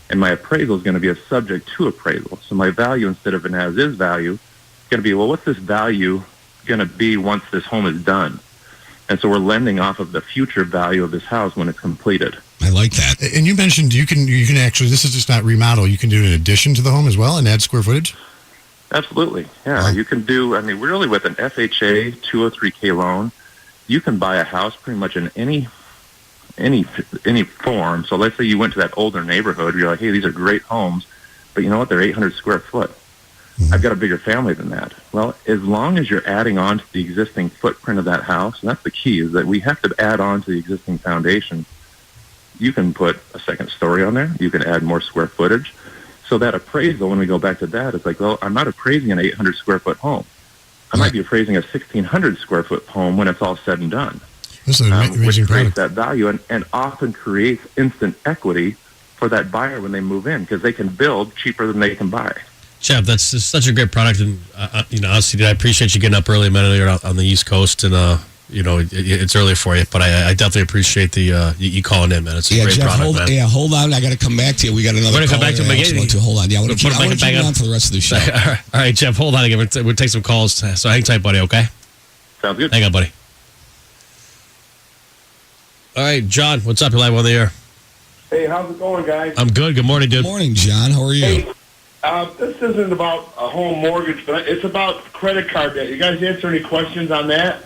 And my appraisal is going to be a subject to appraisal. So my value, instead of an as-is value, is going to be, well, what's this value going to be once this home is done? And so we're lending off of the future value of this house when it's completed. I like that. And you mentioned you can actually, this is just not remodel, you can do an addition to the home as well and add square footage? Absolutely. Yeah, you can do, really with an FHA 203K loan, you can buy a house pretty much in any form. So let's say you went to that older neighborhood, you're like, hey, these are great homes, but you know what, they're 800 square foot. I've got a bigger family than that. Well, as long as you're adding on to the existing footprint of that house, and that's the key, is that we have to add on to the existing foundation. You can put a second story on there. You can add more square footage. So that appraisal, when we go back to that, it's like, well, I'm not appraising an 800 square foot home. I might be appraising a 1,600 square foot home when it's all said and done. This is an amazing which creates product. that value and often creates instant equity for that buyer when they move in because they can build cheaper than they can buy. Jeff, that's just such a great product, and honestly, I appreciate you getting up early, man. You're out on the East Coast, and it's early for you, but I definitely appreciate the you calling in, man. It's a great Jeff, product, man. Hold on. I got to come back to you. We got another. We're gonna come back to him again. Hold on. Yeah, I want to keep you on for the rest of the show. All right, Jeff, hold on again. We'll take some calls. So hang tight, buddy. Okay. Sounds good. Hang on, buddy. All right, John, what's up? You're live on the air. Hey, how's it going, guys? I'm good. Good morning, dude. Good morning, John. How are you? Hey, this isn't about a home mortgage, but it's about credit card debt. You guys answer any questions on that?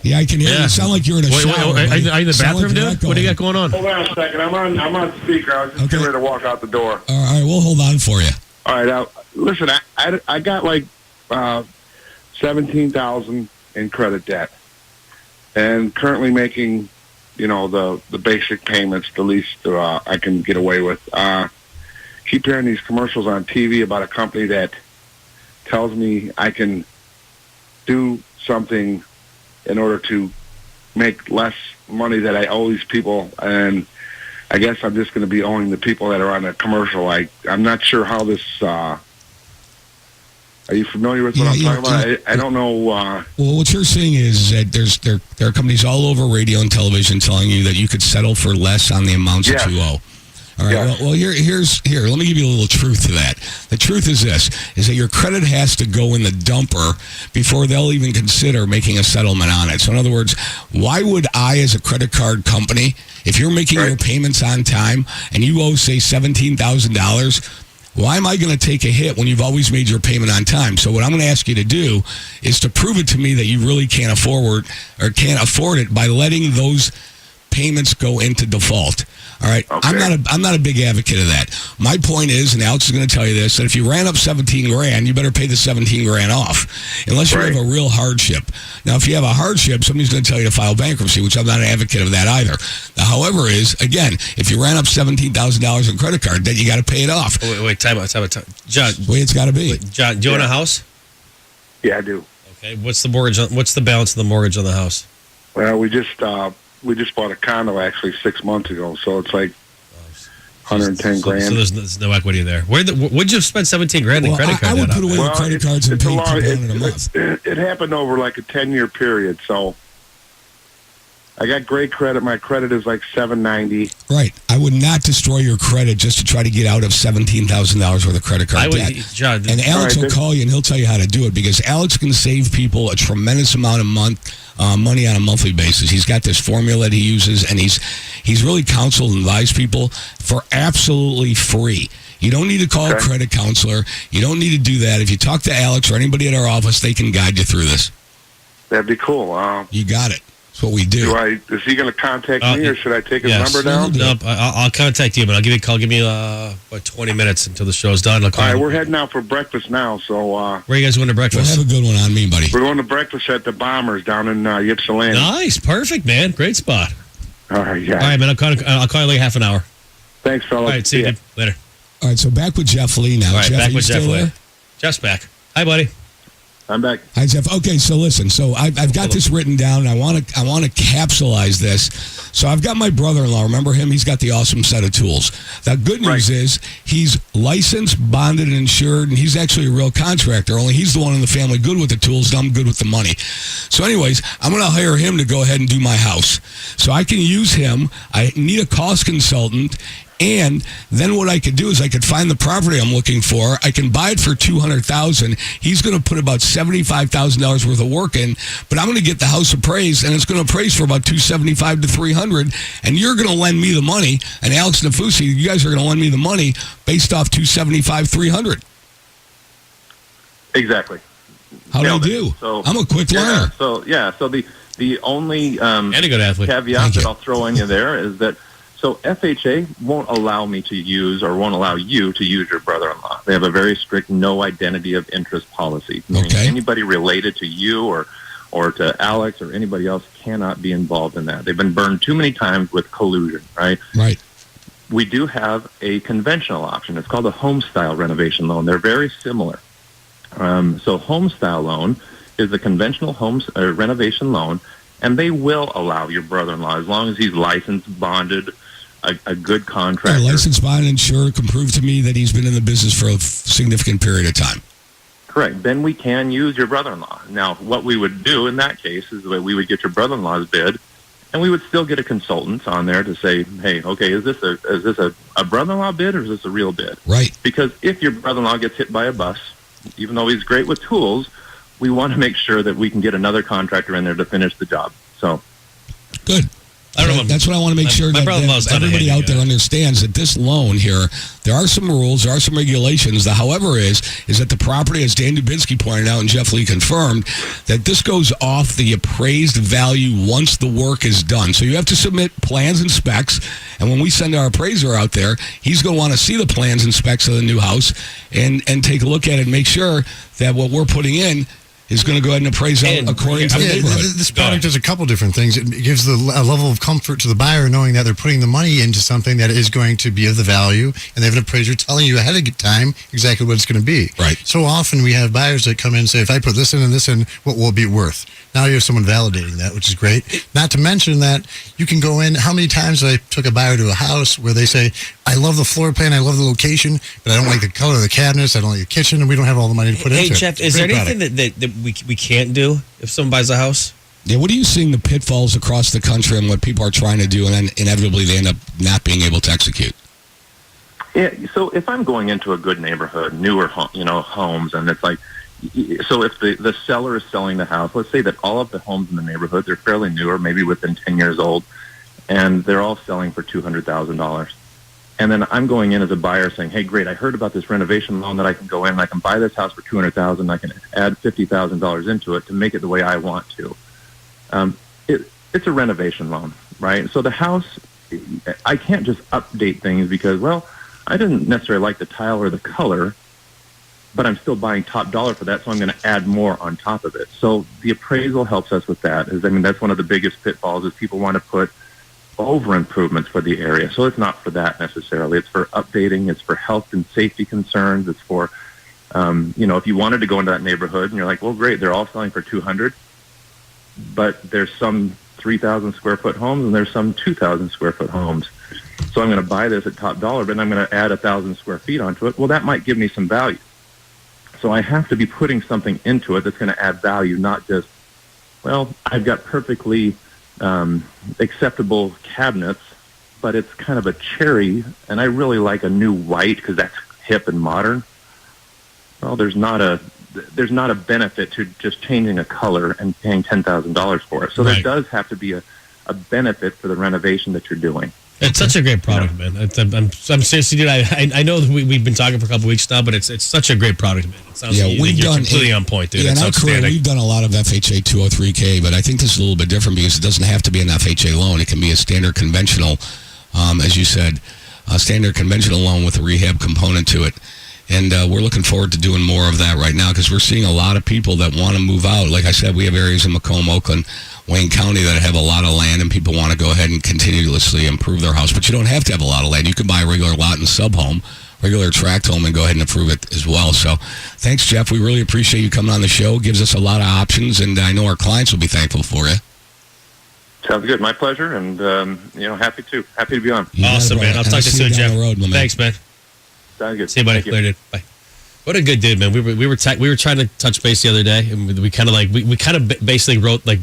Yeah, I can hear you. You sound like you're in a shower. Are you in the bathroom, dude? What do you got going on? Hold on a second. I'm on speaker. I was just getting ready to walk out the door. All right, we'll hold on for you. All right. Listen, I got like $17,000 in credit debt, and currently making, the basic payments, the least I can get away with. Keep hearing these commercials on TV about a company that tells me I can do something in order to make less money that I owe these people, and I guess I'm just going to be owing the people that are on the commercial. I'm not sure how this. Are you familiar with what I'm talking about? I don't know. Well, what you're seeing is that there are companies all over radio and television telling you that you could settle for less on the amounts that you owe. All right. Yes. Well, here. Let me give you a little truth to that. The truth is this: is that your credit has to go in the dumper before they'll even consider making a settlement on it. So, in other words, why would I, as a credit card company, if you're making your payments on time and you owe, say, $17,000, Why am I going to take a hit when you've always made your payment on time? So what I'm going to ask you to do is to prove it to me that you really can't afford it by letting those payments go into default. All right. Okay. I'm not a big advocate of that. My point is, and Alex is going to tell you this, that if you ran up $17,000, you better pay the $17,000 off, unless you have a real hardship. Now, if you have a hardship, somebody's going to tell you to file bankruptcy, which I'm not an advocate of that either. The however is, again, if you ran up $17,000 in credit card, then you got to pay it off. Oh, wait, time out. John, the way it's got to be. John, do you own a house? Yeah, I do. Okay. What's the mortgage? What's the balance of the mortgage on the house? Well, we just bought a condo actually 6 months ago, so it's like 110 grand. So there's no equity there. What'd you spend $17,000 in credit card? I would put away the credit cards and pay $200 a month. It happened over like a 10-year period, so I got great credit. My credit is like 790. Right. I would not destroy your credit just to try to get out of $17,000 worth of credit card debt. John, and Alex will call you and he'll tell you how to do it, because Alex can save people a tremendous amount of money on a monthly basis. He's got this formula that he uses, and he's really counseled and advised people for absolutely free. You don't need to call a credit counselor. You don't need to do that. If you talk to Alex or anybody at our office, they can guide you through this. That'd be cool. You got it. That's what we do. Is he going to contact me, or should I take his number down? No, I'll contact you, but I'll give you a call. Give me about 20 minutes until the show's done. All right, we're heading out for breakfast now. So where are you guys going to breakfast? We'll have a good one on me, buddy. We're going to breakfast at the Bombers down in Ypsilanti. Nice, perfect, man. Great spot. All right, yeah. All right, man. I'll call you like half an hour. Thanks, fellas. All right, see you dude. Later. All right, so back with Jeff Lee now. All right, Jeff, back with Jeff Lee. there? Jeff's back. Hi, buddy. I'm back. Hi, Jeff. Okay, so listen. So I've got this written down, and I want to capsulize this. So I've got my brother-in-law. Remember him? He's got the awesome set of tools. The good news is he's licensed, bonded, and insured, and he's actually a real contractor. Only he's the one in the family good with the tools, and I'm good with the money. So anyways, I'm going to hire him to go ahead and do my house. So I can use him. I need a cost consultant. And then what I could do is I could find the property I'm looking for. I can buy it for $200,000. He's going to put about $75,000 worth of work in, but I'm going to get the house appraised, and it's going to appraise for about $275,000 to $300,000. And you're going to lend me the money. And Alex Nafusi, you guys are going to lend me the money based off $275,000, $300,000. Exactly. How do I do? So, I'm a quick learner. So the only and a good athlete. caveat that I'll throw in you there is that. So FHA won't allow me to use, or won't allow you to use your brother-in-law. They have a very strict no identity of interest policy. Okay. Anybody related to you or to Alex or anybody else cannot be involved in that. They've been burned too many times with collusion, right? Right. We do have a conventional option. It's called a home-style renovation loan. They're very similar. So home-style loan is a conventional renovation loan, and they will allow your brother-in-law, as long as he's licensed, bonded, a good contractor. Licensed, bonded, insured, can prove to me that he's been in the business for a significant period of time. Correct. Then we can use your brother-in-law. Now, what we would do in that case is that we would get your brother-in-law's bid, and we would still get a consultant on there to say, hey, okay, is this a brother-in-law bid, or is this a real bid? Right. Because if your brother-in-law gets hit by a bus, even though he's great with tools, we want to make sure that we can get another contractor in there to finish the job. So, good. I don't know. That's what I want to make sure that everybody out there understands, that this loan here, there are some rules, there are some regulations. The however is that the property, as Dan Dubinsky pointed out and Jeff Lee confirmed, that this goes off the appraised value once the work is done. So you have to submit plans and specs, and when we send our appraiser out there, he's going to want to see the plans and specs of the new house and take a look at it and make sure that what we're putting in is going to go ahead and appraise out according to the neighborhood. This product does a couple different things. It gives a level of comfort to the buyer knowing that they're putting the money into something that is going to be of the value, and they have an appraiser telling you ahead of time exactly what it's going to be. Right. So often we have buyers that come in and say, if I put this in and this in, what will it be worth? Now you have someone validating that, which is great. Not to mention that you can go in. How many times I took a buyer to a house where they say, I love the floor plan, I love the location, but I don't like the color of the cabinets, I don't like the kitchen, and we don't have all the money to put into it. Hey, Jeff, is there anything that we can't do if someone buys a house? Yeah, what are you seeing the pitfalls across the country and what people are trying to do, and then inevitably they end up not being able to execute? Yeah, so if I'm going into a good neighborhood, newer homes, and it's like, so if the seller is selling the house, let's say that all of the homes in the neighborhood, they're fairly newer, maybe within 10 years old, and they're all selling for $200,000. And then I'm going in as a buyer saying, hey, great, I heard about this renovation loan that I can go in and I can buy this house for $200,000. I can add $50,000 into it to make it the way I want to. It's a renovation loan, right? So the house, I can't just update things because, well, I didn't necessarily like the tile or the color, but I'm still buying top dollar for that, so I'm going to add more on top of it. So the appraisal helps us with that. That's one of the biggest pitfalls is people want to put over improvements for the area. So it's not for that necessarily. It's for updating. It's for health and safety concerns. It's for, if you wanted to go into that neighborhood and you're like, well, great, they're all selling for $200,000, but there's some 3,000 square foot homes and there's some 2,000 square foot homes. So I'm going to buy this at top dollar, but I'm going to add 1,000 square feet onto it. Well, that might give me some value. So I have to be putting something into it that's going to add value, not just, well, I've got perfectly acceptable cabinets, but it's kind of a cherry, and I really like a new white because that's hip and modern. Well, there's not a benefit to just changing a color and paying $10,000 for it. So Right. there does have to be a benefit for the renovation that you're doing. It's such a great product, man. I'm seriously, dude. I know that we've been talking for a couple weeks now, but it's such a great product, man. It sounds like you're completely on point, dude. Yeah, It's in our career, outstanding. we've done a lot of FHA 203K, but I think this is a little bit different because it doesn't have to be an FHA loan. It can be a standard conventional, as you said, a standard conventional loan with a rehab component to it. And we're looking forward to doing more of that right now because we're seeing a lot of people that want to move out. Like I said, we have areas in Macomb, Oakland, Wayne County that have a lot of land, and people want to go ahead and continuously improve their house. But you don't have to have a lot of land. You can buy a regular lot and sub-home, regular tract home, and go ahead and improve it as well. So thanks, Jeff. We really appreciate you coming on the show. Gives us a lot of options, and I know our clients will be thankful for you. Sounds good. My pleasure, and happy to be on. Awesome, man. I'll talk to you soon, Jeff. Thanks, man. Sounds good. See you, buddy. Thank you. Later. Bye. What a good dude, man. We were trying to touch base the other day, and we kind of basically wrote the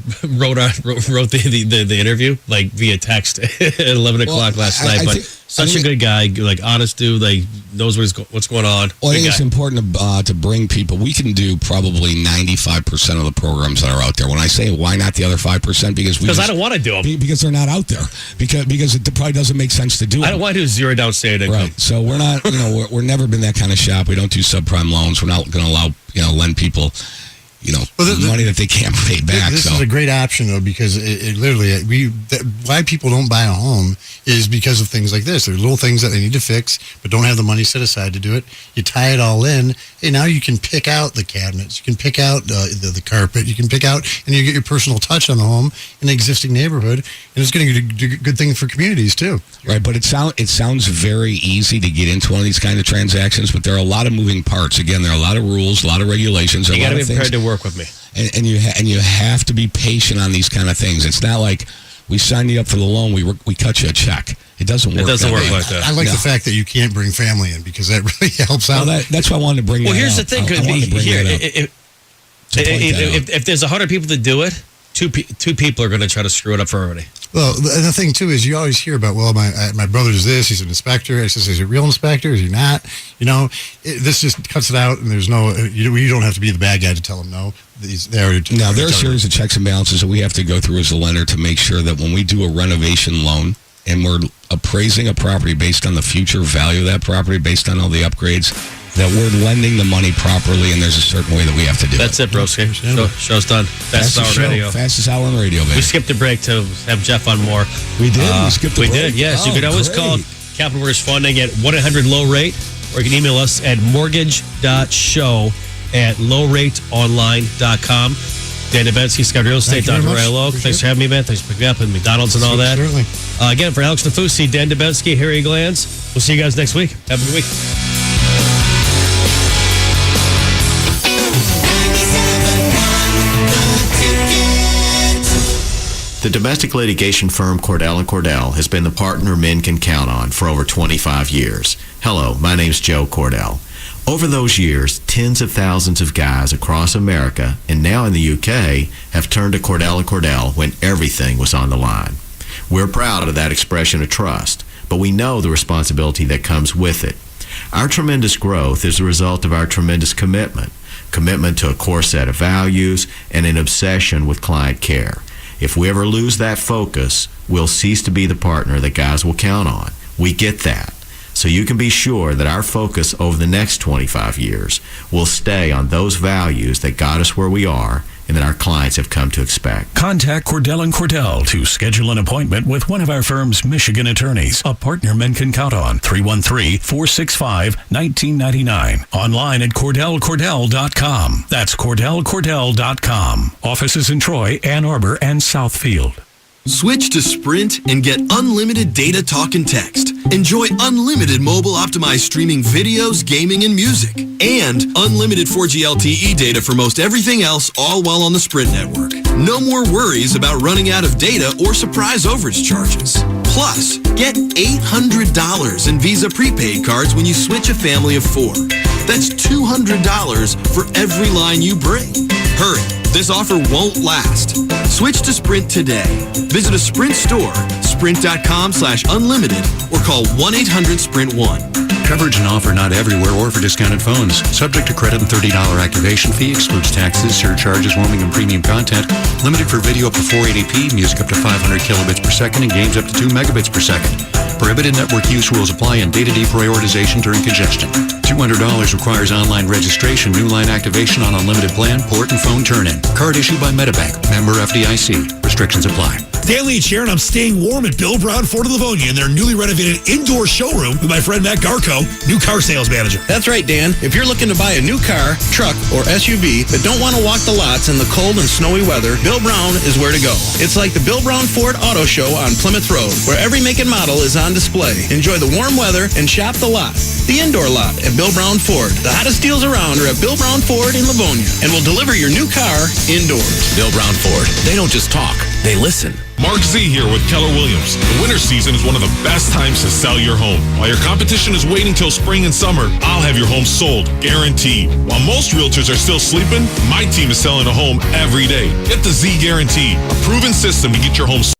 interview like via text at 11 o'clock last night. But such a good guy, like honest dude, like knows what's going on. Well, I think it's important to bring people. We can do probably 95% of the programs that are out there. When I say why not the other 5%, because I don't want to do them because they're not out there. Because it probably doesn't make sense to do it. I don't want to do zero down standard income. Right. So we're not. We're never been that kind of shop. We don't do subprime loans. We're not going to allow lend people money that they can't pay back. This is a great option, though, because it literally, why people don't buy a home is because of things like this. There are little things that they need to fix, but don't have the money set aside to do it. You tie it all in. Hey, now you can pick out the cabinets. You can pick out the carpet. You can pick out, and you get your personal touch on the home in the existing neighborhood, and it's going to do a good thing for communities, too. Right, but it sounds very easy to get into one of these kind of transactions, but there are a lot of moving parts. Again, there are a lot of rules, a lot of regulations. You got to be prepared to work with me. And you have to be patient on these kind of things. It's not like we signed you up for the loan, we cut you a check. It doesn't work. It doesn't work like that. I like the fact that you can't bring family in because that really helps out. Well, that's why I wanted to bring that up. Well, here's the thing. If there's 100 people that do it, two people are going to try to screw it up for everybody. Well, the thing, too, is you always hear about, well, my brother does this, he's an inspector. I says, is he a real inspector? Is he not? This just cuts it out, and there's no, you don't have to be the bad guy to tell him no. There are a series of checks and balances that we have to go through as a lender to make sure that when we do a renovation loan and we're appraising a property based on the future value of that property, based on all the upgrades, that we're lending the money properly, and there's a certain way that we have to do it. That's it, broski. Show's done. Fastest hour on radio. Fastest hour on the radio, baby. We skipped a break to have Jeff on more. We did? We skipped a break? We did, yes. You can always call Capital Workers Funding at 1-800-LOW-RATE, or you can email us at mortgage.show@lowrateonline.com. Dan Dubensky, Scott Real Estate, Dr. Ray Lowe. Thanks for having me, man. Thanks for picking up and McDonald's and all that. Certainly. Again, for Alex Nafusi, Dan Dubensky, Harry Glanz. We'll see you guys next week. Have a good week. The domestic litigation firm Cordell & Cordell has been the partner men can count on for over 25 years. Hello, my name's Joe Cordell. Over those years, tens of thousands of guys across America and now in the UK have turned to Cordell & Cordell when everything was on the line. We're proud of that expression of trust, but we know the responsibility that comes with it. Our tremendous growth is the result of our tremendous commitment to a core set of values and an obsession with client care. If we ever lose that focus, we'll cease to be the partner that guys will count on. We get that. so you can be sure that our focus over the next 25 years will stay on those values that got us where we are and that our clients have come to expect. Contact Cordell & Cordell to schedule an appointment with one of our firm's Michigan attorneys, a partner men can count on. 313-465-1999. Online at CordellCordell.com. That's CordellCordell.com. Offices in Troy, Ann Arbor, and Southfield. Switch to Sprint and get unlimited data, talk, and text. Enjoy unlimited mobile optimized streaming videos, gaming, and music. And unlimited 4G LTE data for most everything else, all while on the Sprint network. No more worries about running out of data or surprise overage charges. Plus, get $800 in Visa prepaid cards when you switch a family of 4. That's $200 for every line you bring. Hurry, this offer won't last. Switch to Sprint today. Visit a Sprint store, sprint.com/unlimited, or call 1-800-SPRINT1. Coverage and offer not everywhere or for discounted phones. Subject to credit and $30 activation fee. Excludes taxes, surcharges, roaming, and premium content. Limited for video up to 480p, music up to 500 kilobits per second, and games up to 2 megabits per second. Prohibited network use rules apply and data deprioritization during congestion. $200 requires online registration, new line activation on unlimited plan, port, and phone turn-in. Card issued by Metabank. Member FDIC. Restrictions apply. Dan Leach here, and I'm staying warm at Bill Brown Ford of Livonia in their newly renovated indoor showroom with my friend Matt Garco, new car sales manager. That's right, Dan. If you're looking to buy a new car, truck, or SUV but don't want to walk the lots in the cold and snowy weather, Bill Brown is where to go. It's like the Bill Brown Ford Auto Show on Plymouth Road, where every make and model is on display. Enjoy the warm weather and shop the lot, the indoor lot at Bill Brown Ford. The hottest deals around are at Bill Brown Ford in Livonia, and will deliver your new car indoors. Bill Brown Ford. They don't just talk, they listen. Mark Z here with Keller Williams. The winter season is one of the best times to sell your home. While your competition is waiting till spring and summer, I'll have your home sold, guaranteed. While most realtors are still sleeping, my team is selling a home every day. Get the Z Guarantee, a proven system to get your home sold.